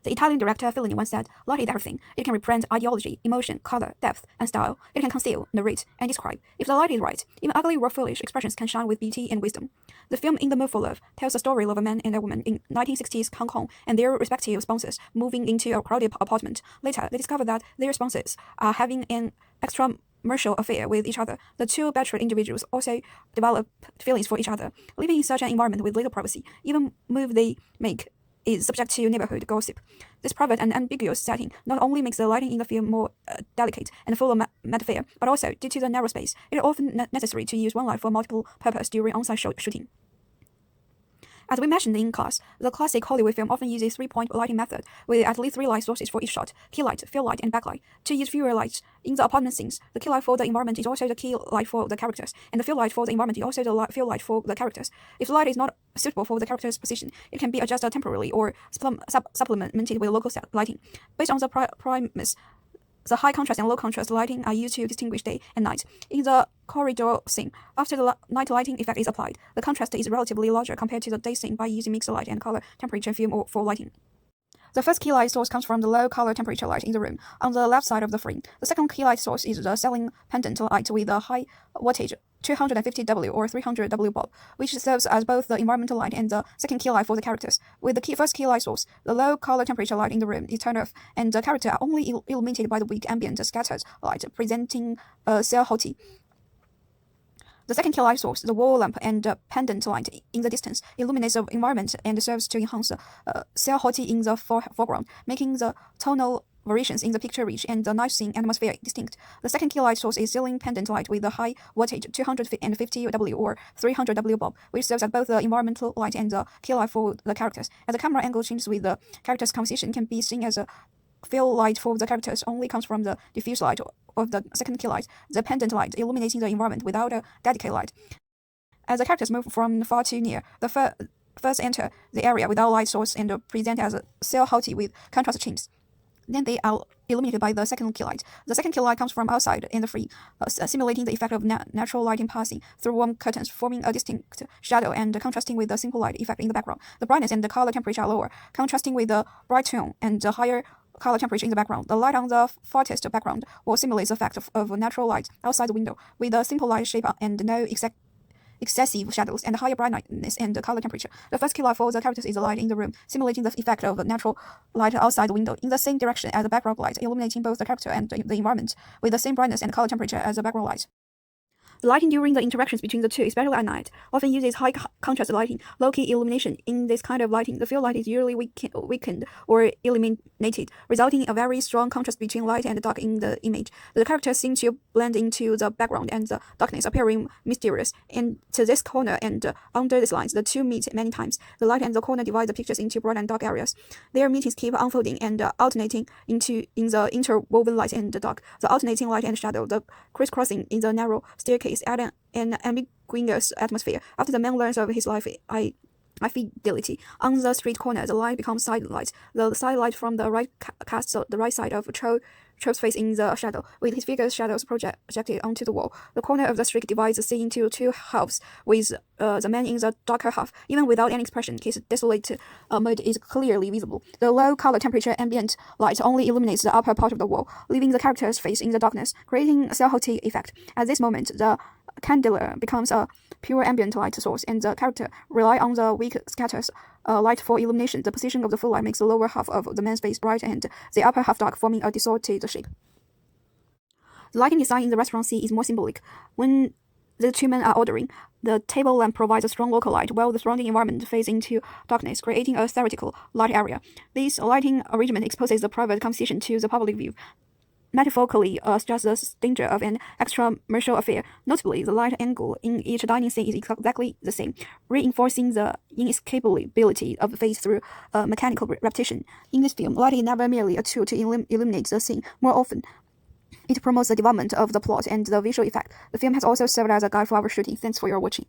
The Italian director Fellini once said, "Light is everything. It can represent ideology, emotion, color, depth, and style. It can conceal, narrate, and describe. If the light is right, even ugly or foolish expressions can shine with beauty and wisdom." The film In the Mood for Love tells the story of a man and a woman in 1960s Hong Kong and their respective spouses moving into a crowded apartment. Later, they discover that their spouses are having an extramarital affair with each other. The two bachelor individuals also develop feelings for each other, living in such an environment with little privacy. Even move they make is subject to neighborhood gossip. This private and ambiguous setting not only makes the lighting in the film more delicate and full of metaphor, but also, due to the narrow space, it is often necessary to use one light for multiple purposes during on-site shooting. As we mentioned in class, the classic Hollywood film often uses three-point lighting method, with at least three light sources for each shot: key light, fill light, and backlight. To use fewer lights in the apartment scenes, the key light for the environment is also the key light for the characters, and the fill light for the environment is also the fill light for the characters. If the light is not suitable for the character's position, it can be adjusted temporarily or supplemented with local lighting. Based on the premise, the high contrast and low contrast lighting are used to distinguish day and night. In the corridor scene, after the night lighting effect is applied, the contrast is relatively larger compared to the day scene by using mixed light and color temperature film for lighting. The first key light source comes from the low color temperature light in the room on the left side of the frame. The second key light source is the ceiling pendant light with a high wattage 250W or 300W bulb, which serves as both the environmental light and the second key light for the characters. With the first key light source, the low color temperature light in the room is turned off, and the characters are only illuminated by the weak ambient scattered light, presenting silhouette. The second key light source, the wall lamp and pendant light in the distance, illuminates the environment and serves to enhance silhouette in the foreground, making the tonal variations in the picture rich and the night scene atmosphere distinct. The second key light source is ceiling pendant light with a high wattage 250W or 300W bulb, which serves as both the environmental light and the key light for the characters. As the camera angle changes with the character's composition, can be seen as a fill light for the characters only comes from the diffuse light of the second key light, the pendant light illuminating the environment without a dedicated light. As the characters move from far to near, the first enter the area without light source and present as a silhouette with contrast changes. Then they are illuminated by the second key light. The second key light comes from outside and free, simulating the effect of natural lighting passing through warm curtains, forming a distinct shadow and contrasting with the simple light effect in the background. The brightness and the color temperature are lower, contrasting with the bright tone and the higher color temperature in the background. The light on the farthest background will simulate the effect of natural light outside the window, with a simple light shape and no excessive shadows, and higher brightness and color temperature. The first key light for the characters is the light in the room, simulating the effect of natural light outside the window, in the same direction as the background light, illuminating both the character and the environment, with the same brightness and color temperature as the background light. The lighting during the interactions between the two, especially at night, often uses high contrast lighting, low-key illumination. In this kind of lighting, the field light is usually weakened or eliminated, resulting in a very strong contrast between light and dark in the image. The characters seem to blend into the background and the darkness, appearing mysterious. And to this corner and under these lines, the two meet many times. The light and the corner divide the pictures into bright and dark areas. Their meetings keep unfolding and alternating in the interwoven light and the dark, the alternating light and shadow, the crisscrossing in the narrow staircase add an ambiguous atmosphere. After the man learns of his life infidelity on the street corner, the light becomes side light. The side light from the right casts the right side of Cho's face in the shadow, with his figure's shadows projected onto the wall. The corner of the street divides the scene into two halves, with the man in the darker half. Even without any expression, his desolate mood is clearly visible. The low color temperature ambient light only illuminates the upper part of the wall, leaving the character's face in the darkness, creating a silhouette effect. At this moment, the candle becomes a pure ambient light source, and the character rely on the weak scatters light for illumination. The position of the full light makes the lower half of the man's face bright and the upper half dark, forming a distorted shape. The lighting design in the restaurant scene is more symbolic. When the two men are ordering, the table lamp provides a strong local light, while the surrounding environment fades into darkness, creating a theoretical light area. This lighting arrangement exposes the private composition to the public view, metaphorically stress the danger of an extramarital affair. Notably, the light angle in each dining scene is exactly the same, reinforcing the inescapability of the face through mechanical repetition. In this film, lighting is never merely a tool to illuminate the scene. More often, it promotes the development of the plot and the visual effect. The film has also served as a guide for our shooting. Thanks for your watching.